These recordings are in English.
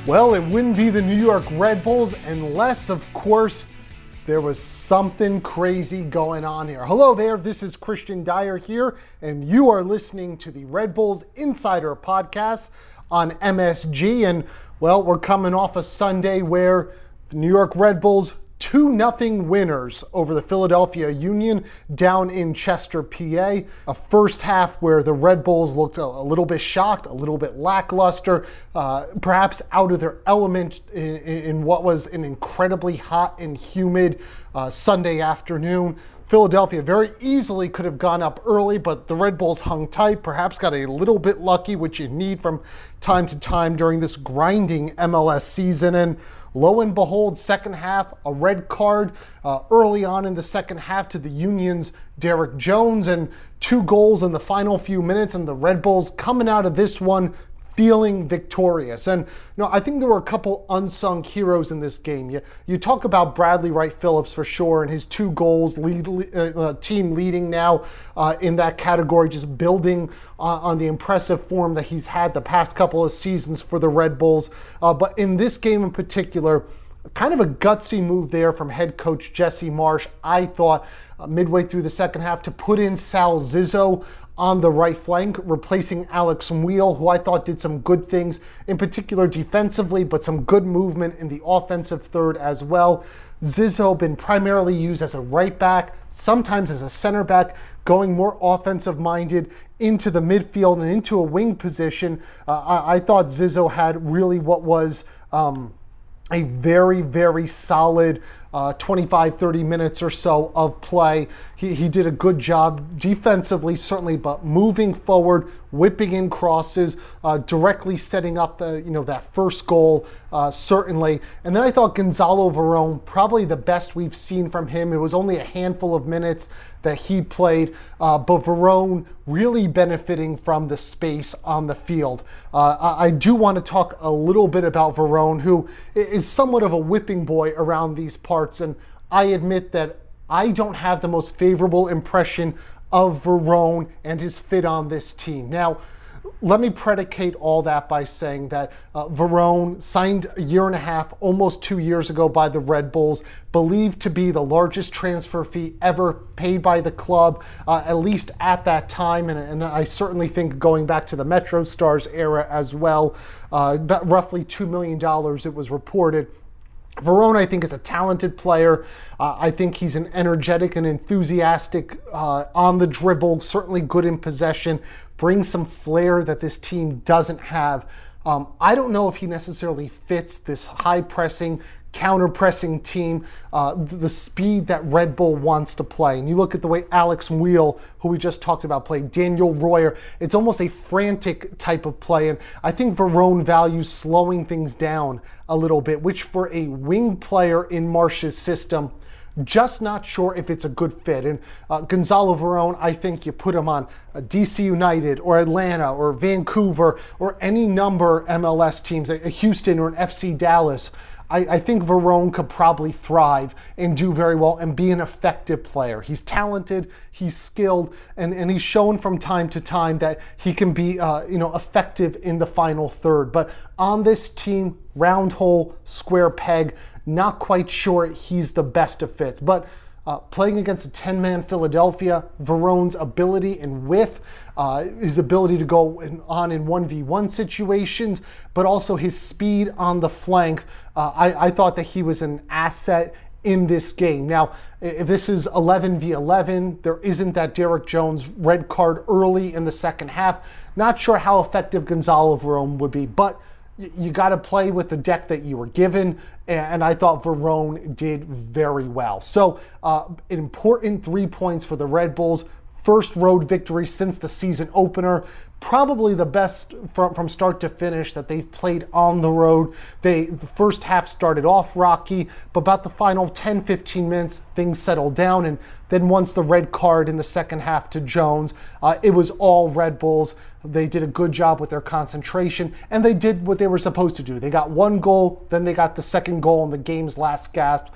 Well, it wouldn't be the New York Red Bulls unless, of course, there was something crazy going on here. Hello there, this is Kristian Dyer here, and you are listening to the Red Bulls Insider Podcast on MSG. And, well, we're coming off a Sunday where the New York Red Bulls 2-0 winners over the Philadelphia Union down in Chester, PA. A first half where the Red Bulls looked a little bit shocked, a little bit lackluster, perhaps out of their element in what was an incredibly hot and humid Sunday afternoon. Philadelphia very easily could have gone up early, but the Red Bulls hung tight, perhaps got a little bit lucky, which you need from time to time during this grinding MLS season. And lo and behold, second half, a red card early on in the second half to the Union's Derek Jones, and 2 goals in the final few minutes, and the Red Bulls coming out of this one feeling victorious. And I think there were a couple unsung heroes in this game. You talk about Bradley Wright Phillips for sure, and his 2 goals, team leading now in that category, just building on the impressive form that he's had the past couple of seasons for the Red Bulls. But in this game in particular, kind of a gutsy move there from head coach Jesse Marsch, I thought, midway through the second half, to put in Sal Zizzo on the right flank, replacing Alex Wheel, who I thought did some good things, in particular defensively, but some good movement in the offensive third as well. Zizzo been primarily used as a right back, sometimes as a center back, going more offensive minded into the midfield and into a wing position. I thought Zizzo had really what was a very, very solid 25-30 minutes or so of play. He did a good job defensively, certainly, but moving forward, whipping in crosses, directly setting up that first goal, certainly. And then I thought Gonzalo Verón, probably the best we've seen from him. It was only a handful of minutes that he played, but Verón really benefiting from the space on the field. I do want to talk a little bit about Verón, who is somewhat of a whipping boy around these parts, and I admit that I don't have the most favorable impression of Verón and his fit on this team. Now, let me predicate all that by saying that Verón signed a year and a half, almost 2 years ago by the Red Bulls, believed to be the largest transfer fee ever paid by the club, at least at that time, and I certainly think going back to the Metro Stars era as well, about roughly $2 million it was reported. Verón, I think, is a talented player. I think he's an energetic and enthusiastic on the dribble, certainly good in possession, brings some flair that this team doesn't have. I don't know if he necessarily fits this high-pressing, counter-pressing team, the speed that Red Bull wants to play. And you look at the way Alex Wheel, who we just talked about, played, Daniel Royer, it's almost a frantic type of play. And I think Verón values slowing things down a little bit, which for a wing player in Marsch's system, just not sure if it's a good fit. And Gonzalo Verón, I think you put him on DC United or Atlanta or Vancouver or any number of MLS teams, a Houston or an FC Dallas. I think Verón could probably thrive and do very well and be an effective player. He's talented, he's skilled, and he's shown from time to time that he can be effective in the final third. But on this team, round hole, square peg, not quite sure he's the best of fits. But playing against a 10-man Philadelphia, Verón's ability and width, his ability to go on in 1v1 situations, but also his speed on the flank, I thought that he was an asset in this game. Now, if this is 11v11, there isn't that Derek Jones red card early in the second half. Not sure how effective Gonzalo Verón would be, but you got to play with the deck that you were given, and I thought Verón did very well. So, an important 3 points for the Red Bulls. First road victory since the season opener. Probably the best from start to finish that they've played on the road. The first half started off rocky, but about the final 10-15 minutes, things settled down. And then once the red card in the second half to Jones, it was all Red Bulls. They did a good job with their concentration, and they did what they were supposed to do. They got 1 goal, then they got the second goal in the game's last gasp,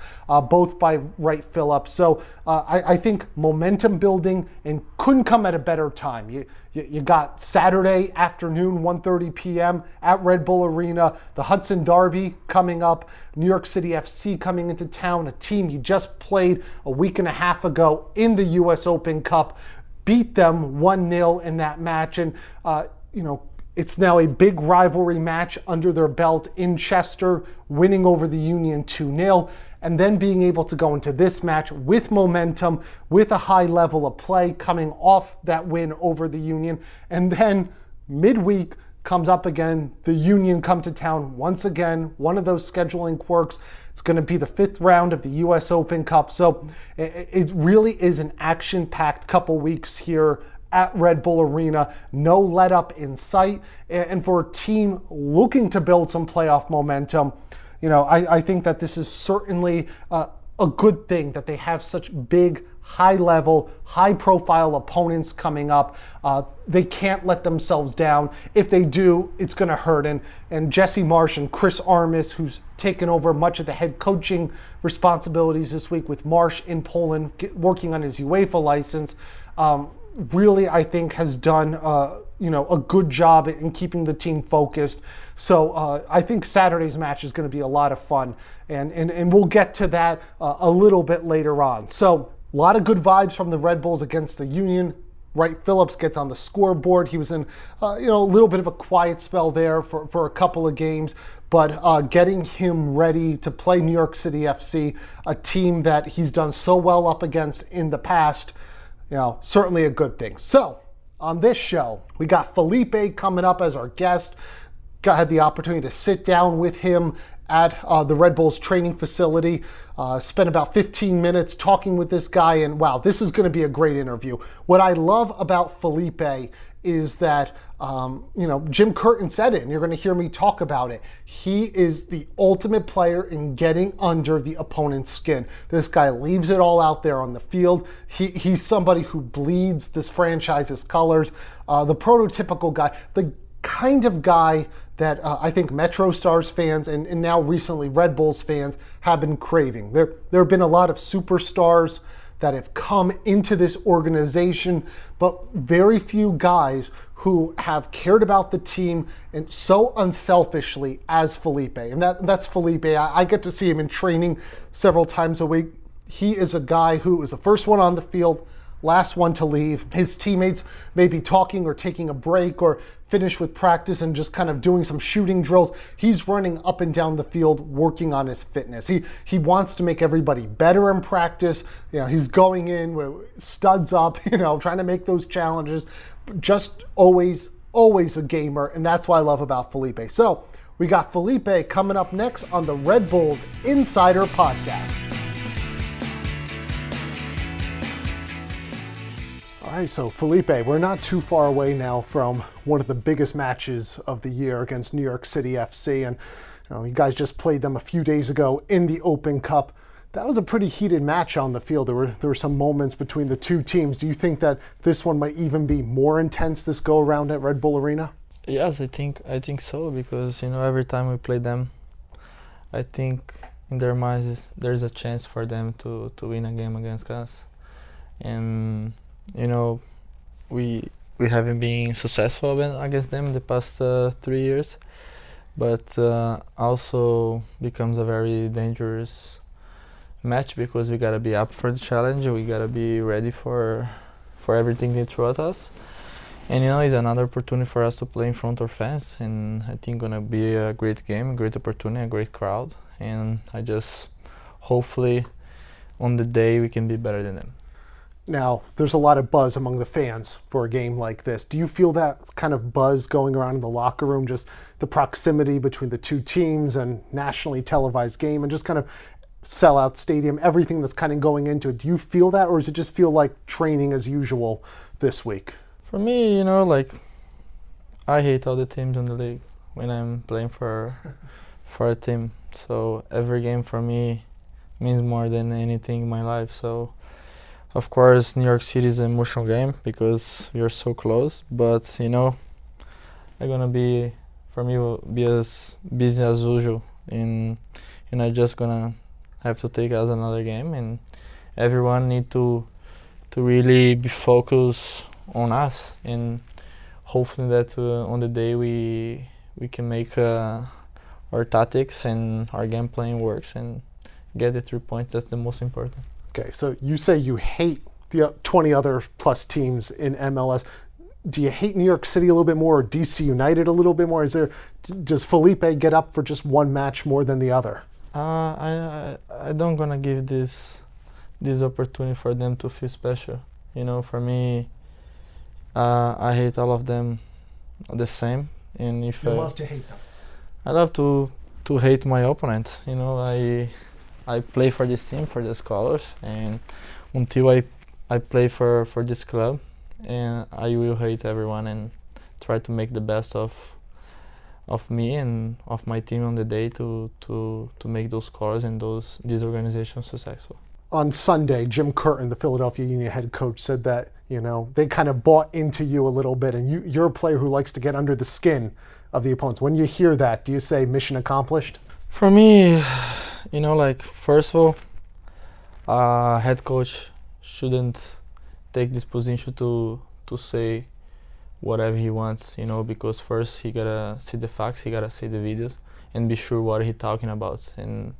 both by Wright Phillips. So I think momentum building, and couldn't come at a better time. You got Saturday afternoon, 1:30 p.m. at Red Bull Arena, the Hudson Derby coming up, New York City FC coming into town, a team you just played a week and a half ago in the U.S. Open Cup, beat them 1-0 in that match, and it's now a big rivalry match under their belt in Chester, winning over the Union 2-0, and then being able to go into this match with momentum, with a high level of play, coming off that win over the Union. And then midweek comes up again, the Union come to town once again, one of those scheduling quirks. It's going to be the 5th round of the US Open Cup. So it really is an action-packed couple weeks here at Red Bull Arena. No let up in sight. And for a team looking to build some playoff momentum, I think that this is certainly a good thing that they have such big, high-level, high-profile opponents coming up. They can't let themselves down. If they do, it's going to hurt. And Jesse Marsch and Chris Armas, who's taken over much of the head coaching responsibilities this week with Marsch in Poland, working on his UEFA license, really, I think, has done a good job in keeping the team focused. So I think Saturday's match is going to be a lot of fun, and we'll get to that a little bit later on. So a lot of good vibes from the Red Bulls against the Union. Wright Phillips gets on the scoreboard. He was in a little bit of a quiet spell there for a couple of games, but getting him ready to play New York City FC, a team that he's done so well up against in the past, certainly a good thing. So on this show, we got Felipe coming up as our guest. Had the opportunity to sit down with him at the Red Bulls training facility. Spent about 15 minutes talking with this guy, and wow, this is going to be a great interview. What I love about Felipe is that, Jim Curtin said it, and you're going to hear me talk about it. He is the ultimate player in getting under the opponent's skin. This guy leaves it all out there on the field. He's somebody who bleeds this franchise's colors. The prototypical guy, the kind of guy that I think Metro Stars fans and now recently Red Bulls fans have been craving. There have been a lot of superstars that have come into this organization, but very few guys who have cared about the team and so unselfishly as Felipe. And that's Felipe. I get to see him in training several times a week. He is a guy who is the first one on the field, last one to leave. His teammates may be talking or taking a break or finish with practice and just kind of doing some shooting drills. He's running up and down the field working on his fitness. He wants to make everybody better in practice. He's going in with studs up, trying to make those challenges. Just always a gamer, and that's what I love about Felipe. So we got Felipe coming up next on the Red Bulls Insider Podcast. All right, so Felipe, we're not too far away now from one of the biggest matches of the year against New York City FC, and you guys just played them a few days ago in the Open Cup. That was a pretty heated match on the field. There were some moments between the two teams. Do you think that this one might even be more intense this go around at Red Bull Arena? Yes, I think so, because every time we play them, I think in their minds there's a chance for them to win a game against us, and we haven't been successful against them in the past 3 years, but also becomes a very dangerous match because we gotta be up for the challenge. We gotta be ready for everything they throw at us, and it's another opportunity for us to play in front of fans, and I think gonna be a great game, a great opportunity, a great crowd, and I just hopefully on the day we can be better than them. Now, there's a lot of buzz among the fans for a game like this. Do you feel that kind of buzz going around in the locker room, just the proximity between the two teams and nationally televised game and just kind of sellout stadium, everything that's kind of going into it? Do you feel that, or does it just feel like training as usual this week? For me, I hate all the teams in the league when I'm playing for a team. So every game for me means more than anything in my life. So of course, New York City is an emotional game because we are so close, but I'm gonna be as busy as usual, and I just gonna have to take as another game, and everyone need to really be focused on us, and hopefully that on the day we can make our tactics and our game plan works and get the 3 points. That's the most important. Okay, so you say you hate the 20 other plus teams in MLS. Do you hate New York City a little bit more, or DC United a little bit more? Does Felipe get up for just one match more than the other? I don't gonna give this opportunity for them to feel special. You know, for me, I hate all of them the same. And if you love to hate them. I love to hate my opponents. You know, I play for this team, for these colors, and until I play for this club, and I will hate everyone and try to make the best of me and of my team on the day to make those colors and these organizations successful. On Sunday, Jim Curtin, the Philadelphia Union head coach, said that, you know, they kind of bought into you a little bit, and you're a player who likes to get under the skin of the opponents. When you hear that, do you say mission accomplished? For me, you know, like, first of all, head coach shouldn't take this position to say whatever he wants, you know, because first he gotta see the facts, he gotta see the videos and be sure what he talking about. And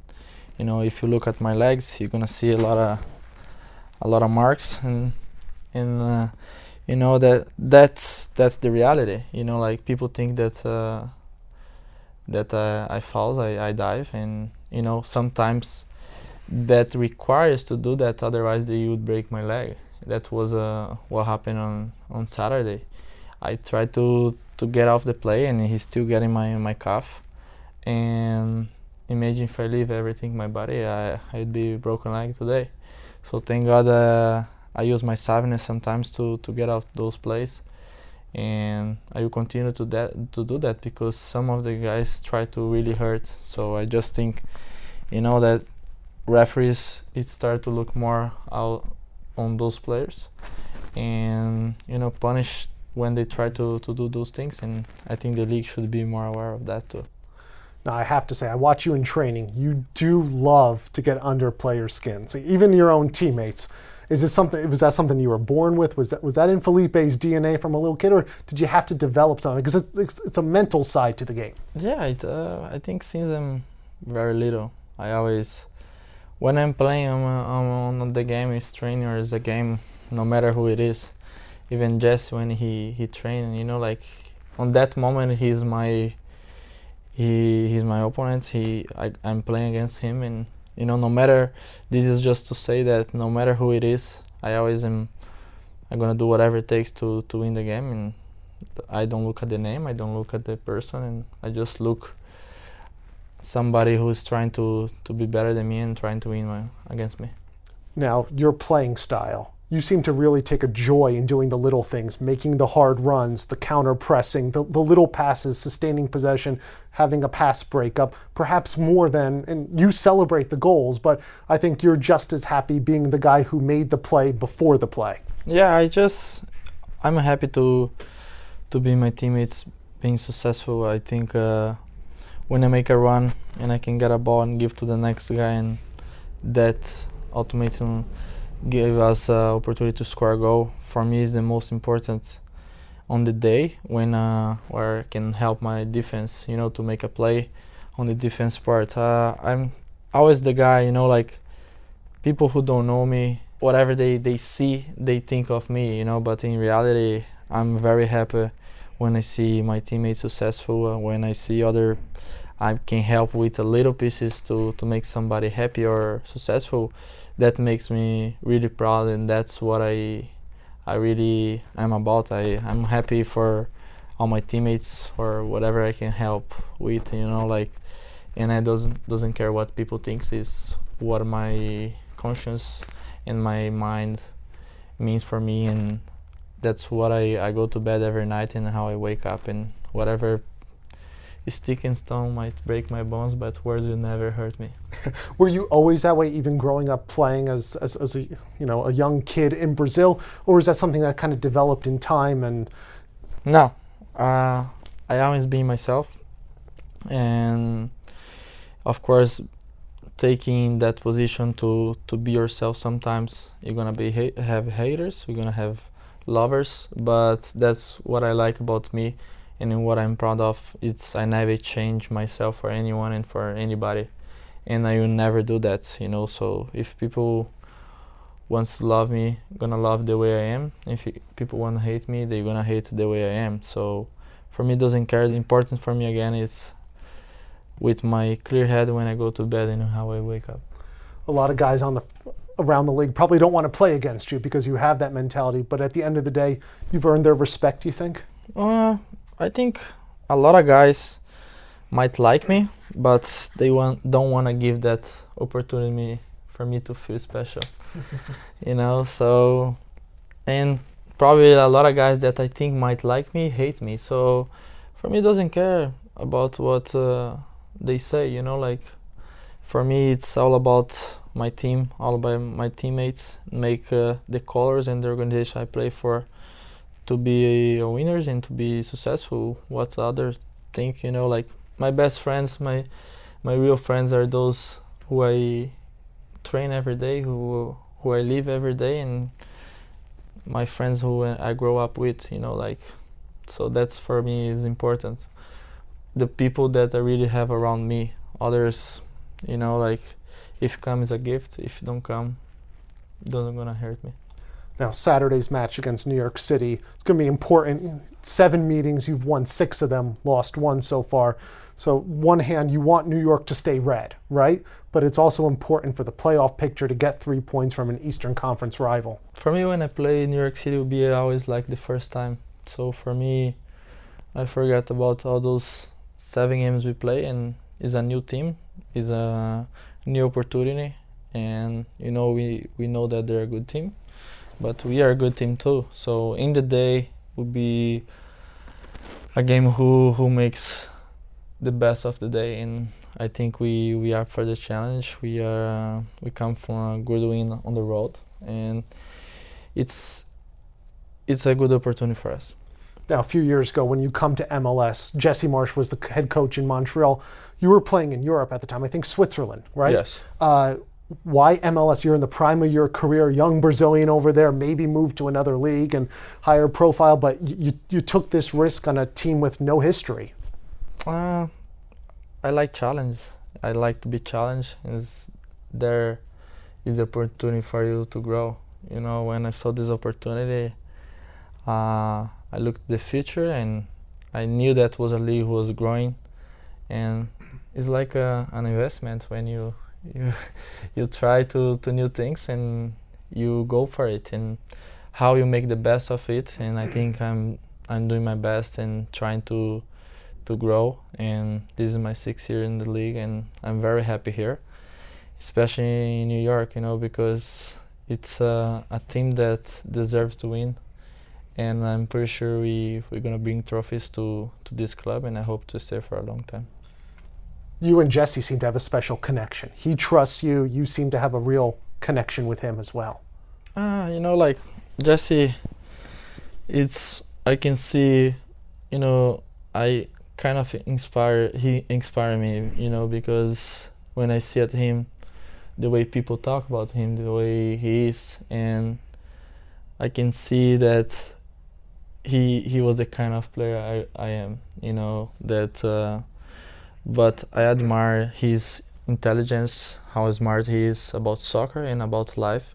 you know, if you look at my legs, you're gonna see a lot of marks, and you know that's the reality. You know, like, people think that I fall, I dive, and you know, sometimes that requires to do that, otherwise they would break my leg. That was what happened on Saturday. I tried to get off the play, and he's still getting my calf. And imagine if I leave everything in my body, I'd be broken leg today. So thank God I use my savviness sometimes to get out those plays, and I will continue to do that because some of the guys try to really hurt. So I just think, you know, that referees start to look more out on those players, and you know, punish when they try to do those things. And I think the league should be more aware of that too. Now, I have to say, I watch you in training. You do love to get under players' skins, even your own teammates. Was that something you were born with? Was that in Felipe's DNA from a little kid, or did you have to develop something? Because it's a mental side to the game. Yeah, I think since I'm very little, I always, when I'm playing, I'm on the game is training or is a game, no matter who it is. Even Jesse, when he trained, you know, like, on that moment he's my opponent. I'm playing against him, and you know, no matter, this is just to say that no matter who it is, I'm gonna do whatever it takes to win the game. And I don't look at the name, I don't look at the person, and I just look somebody who's trying to be better than me and trying to win against me. Now, your playing style, you seem to really take a joy in doing the little things, making the hard runs, the counter pressing, the little passes, sustaining possession, having a pass breakup, perhaps more than, and you celebrate the goals, but I think you're just as happy being the guy who made the play before the play. Yeah, I'm happy to be my teammates being successful. I think when I make a run and I can get a ball and give to the next guy, and that ultimately gave us opportunity to score a goal, for me is the most important on the day, when where I can help my defense, you know, to make a play on the defense part. I'm always the guy, you know, like, people who don't know me, whatever they see, they think of me, you know, but in reality, I'm very happy when I see my teammates successful, when I see I can help with a little pieces to make somebody happy or successful. That makes me really proud, and that's what I really am about. I'm happy for all my teammates or whatever I can help with, you know, like, and I doesn't care what people think, is what my conscience and my mind means for me, and that's what I go to bed every night and how I wake up. And whatever stick and stone might break my bones, but words will never hurt me. Were you always that way, even growing up playing as a, you know, a young kid in Brazil, or is that something that kind of developed in time? And no, I always be myself, and of course, taking that position to be yourself, sometimes you're gonna have haters, you're gonna have lovers, but that's what I like about me, and what I'm proud of. It's I never change myself for anyone and for anybody, and I will never do that, you know. So if people wants to love me, gonna love the way I am. If people wanna hate me, they're gonna hate the way I am. So for me, it doesn't care. The important for me again is with my clear head when I go to bed and how I wake up. A lot of guys around the league probably don't want to play against you because you have that mentality. But at the end of the day, you've earned their respect, you think? I think a lot of guys might like me, but they don't want to give that opportunity for me to feel special. You know, so, and probably a lot of guys that I think might like me hate me. So for me, it doesn't care about what they say, you know. Like, for me, it's all about my team, all about my teammates, make the colors and the organization I play for to be winners and to be successful. What others think, you know, like my best friends, my real friends are those who I train every day, who I live every day, and my friends who I grow up with, you know, like, so that's for me is important. The people that I really have around me, others, you know, like, if come is a gift, if don't come, it doesn't gonna hurt me. Now, Saturday's match against New York City, it's going to be important. 7 meetings, you've won 6 of them, lost 1 so far. So, one hand, you want New York to stay red, right? But it's also important for the playoff picture to get 3 points from an Eastern Conference rival. For me, when I play New York City, it will be always like the first time. So for me, I forget about all those 7 games we play, and it's a new team, it's a new opportunity, and you know we know that they're a good team. But we are a good team too. So in the day will be a game who makes the best of the day, and I think we are for the challenge. We come from a good win on the road, and it's a good opportunity for us. Now, a few years ago, when you come to MLS, Jesse Marsch was the head coach in Montreal. You were playing in Europe at the time, I think Switzerland, right? Yes. Why MLS? You're in the prime of your career, young Brazilian over there, maybe moved to another league and higher profile, but you took this risk on a team with no history. I like challenge. I like to be challenged. There is opportunity for you to grow. You know, when I saw this opportunity, I looked at the future and I knew that was a league who was growing, and it's like an investment when you try to new things and you go for it, and how you make the best of it. And I think I'm doing my best and trying to grow, and this is my 6th year in the league, and I'm very happy here, especially in New York, you know, because it's a team that deserves to win, and I'm pretty sure we're gonna bring trophies to this club, and I hope to stay for a long time. You and Jesse seem to have a special connection. He trusts you. You seem to have a real connection with him as well. You know, like Jesse, I can see, you know, he inspired me, you know, because when I see at him, the way people talk about him, the way he is, and I can see that he was the kind of player I am, you know, that but I admire his intelligence, how smart he is about soccer and about life,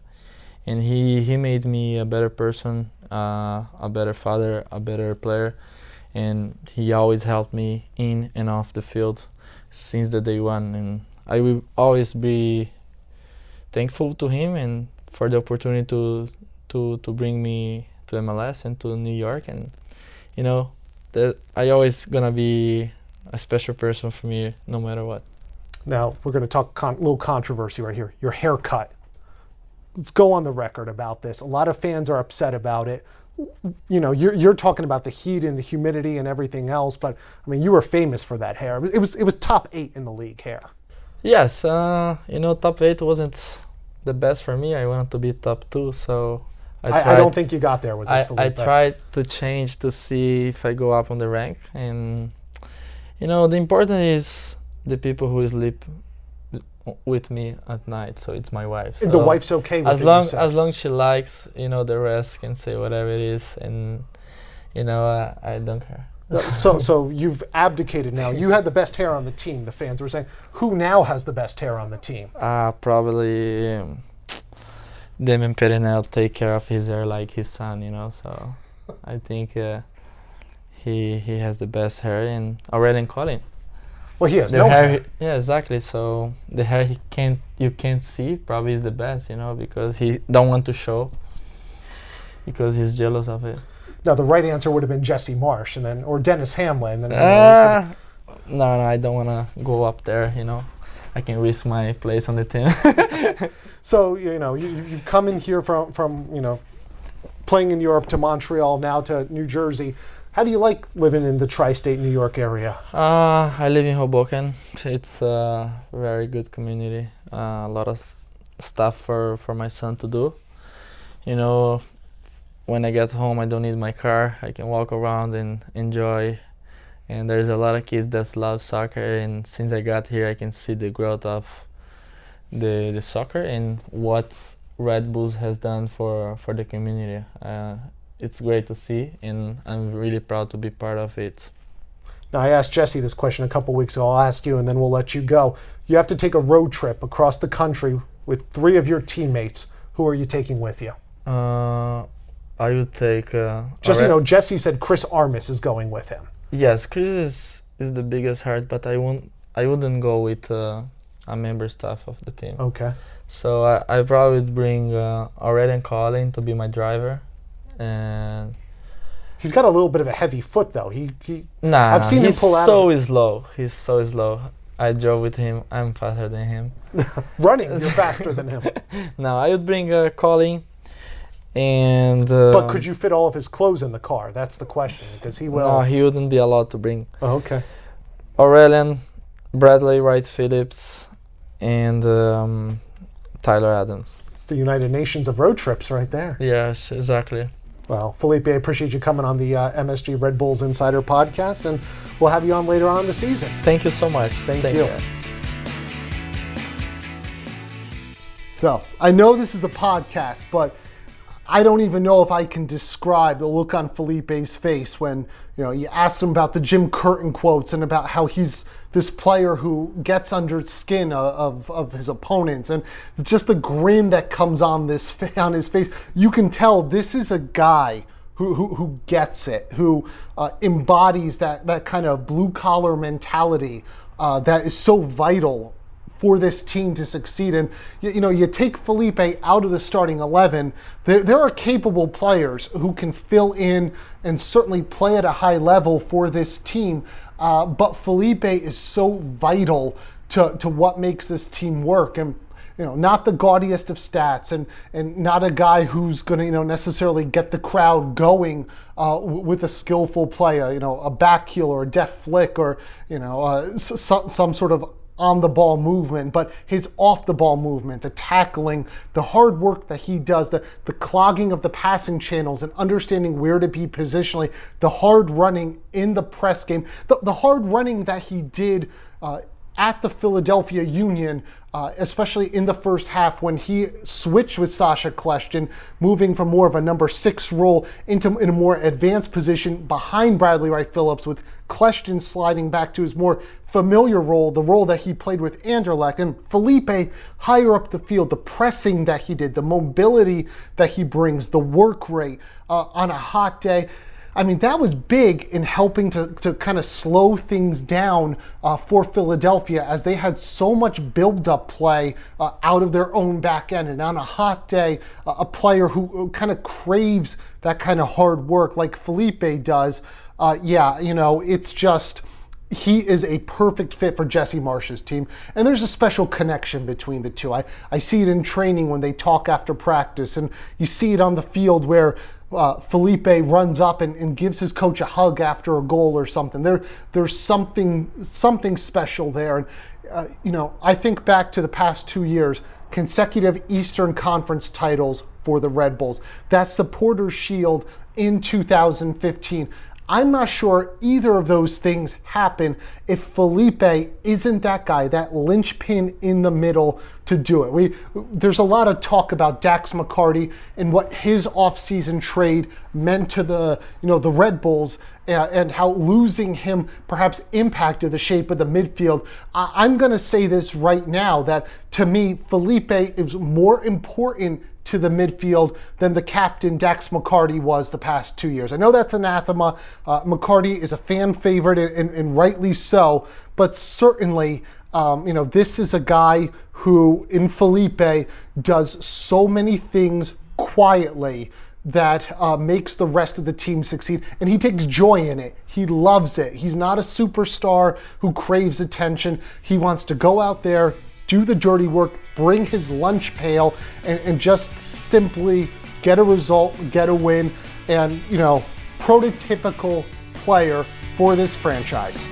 and he made me a better person, a better father, a better player, and he always helped me in and off the field since the day one, and I will always be thankful to him and for the opportunity to bring me to MLS and to New York, and you know that I always gonna be a special person for me no matter what. Now, we're going to talk a little controversy right here. Your haircut. Let's go on the record about this. A lot of fans are upset about it. You know, you're talking about the heat and the humidity and everything else, but I mean, you were famous for that hair. It was top 8 in the league hair. Yes, you know, top 8 wasn't the best for me. I wanted to be top 2, so I don't think you got there with this, Felipe. I tried to change to see if I go up on the rank, and you know, the important is the people who with me at night, so it's my wife. And So the wife's okay with as it, long you said. as long she likes, the rest can say whatever it is, and I don't care. So you've abdicated now. You had the best hair on the team, the fans were saying. Who now has the best hair on the team? Probably Damien Perinel take care of his hair like his son, So I think he has the best hair, and Aurelien Collin. Well, he has The no hair. Yeah, exactly. So the hair you can't see probably is the best, because he don't want to show, because he's jealous of it. Now, the right answer would have been Jesse Marsh, or Dennis Hamlin. No, I don't want to go up there. I can risk my place on the team. So you come in here from playing in Europe to Montreal, now to New Jersey. How do you like living in the tri-state New York area? I live in Hoboken. It's a very good community. A lot of stuff for my son to do. When I get home, I don't need my car. I can walk around and enjoy. And there's a lot of kids that love soccer. And since I got here, I can see the growth of the soccer and what Red Bulls has done for the community. It's great to see, and I'm really proud to be part of it. Now, I asked Jesse this question a couple weeks ago. I'll ask you, and then we'll let you go. You have to take a road trip across the country with 3 of your teammates. Who are you taking with you? I would take. Just Jesse said Chris Armas is going with him. Yes, Chris is the biggest heart, but I wouldn't go with a member staff of the team. Okay. So I probably would bring Aurelien Collin to be my driver, and he's got a little bit of a heavy foot though. I've seen him pull out. He's so slow. I drove with him. I'm faster than him. Running, you're faster than him. No, I would bring Collin. And but could you fit all of his clothes in the car? That's the question, because he will. No, he wouldn't be allowed to bring. Oh, okay. Aurelien, Bradley Wright Phillips, and Tyler Adams. It's the United Nations of road trips right there. Yes, exactly. Well, Felipe, I appreciate you coming on the MSG Red Bulls Insider podcast, and we'll have you on later on in the season. Thank you so much. Thank you. So, I know this is a podcast, but I don't even know if I can describe the look on Felipe's face when you asked him about the Jim Curtin quotes and about how he's this player who gets under skin of his opponents, and just the grin that comes on his face. You can tell this is a guy who gets it, who embodies that kind of blue collar mentality that is so vital for this team to succeed. And you take Felipe out of the starting 11, there are capable players who can fill in and certainly play at a high level for this team. But Felipe is so vital to what makes this team work. And not the gaudiest of stats, and not a guy who's going to necessarily get the crowd going with a skillful play, a back heel or a deft flick, or some sort of on-the-ball movement, but his off-the-ball movement, the tackling, the hard work that he does, the clogging of the passing channels and understanding where to be positionally, the hard running in the press game, the hard running that he did at the Philadelphia Union, especially in the first half when he switched with Sacha Kljestan, moving from more of a number 6 role in a more advanced position behind Bradley Wright Phillips, with Kljestan sliding back to his more familiar role, the role that he played with Anderlecht, and Felipe higher up the field, the pressing that he did, the mobility that he brings, the work rate on a hot day. I mean, that was big in helping to kind of slow things down for Philadelphia, as they had so much build-up play out of their own back end. And on a hot day, a player who kind of craves that kind of hard work like Felipe does, it's just, he is a perfect fit for Jesse Marsh's team. And there's a special connection between the two. I see it in training when they talk after practice, and you see it on the field where Felipe runs up and gives his coach a hug after a goal or something. There's something special there. And I think back to the past 2 years, consecutive Eastern Conference titles for the Red Bulls. That Supporters Shield in 2015. I'm not sure either of those things happen if Felipe isn't that guy, that linchpin in the middle to do it. There's a lot of talk about Dax McCarty and what his offseason trade meant to the Red Bulls, and how losing him perhaps impacted the shape of the midfield. I'm going to say this right now, that to me, Felipe is more important to the midfield than the captain Dax McCarty was the past 2 years. I know that's anathema. McCarty is a fan favorite, and rightly so, but certainly this is a guy who, in Felipe, does so many things quietly that makes the rest of the team succeed, and he takes joy in it. He loves it. He's not a superstar who craves attention. He wants to go out there, do the dirty work, bring his lunch pail, and just simply get a result, get a win, and prototypical player for this franchise.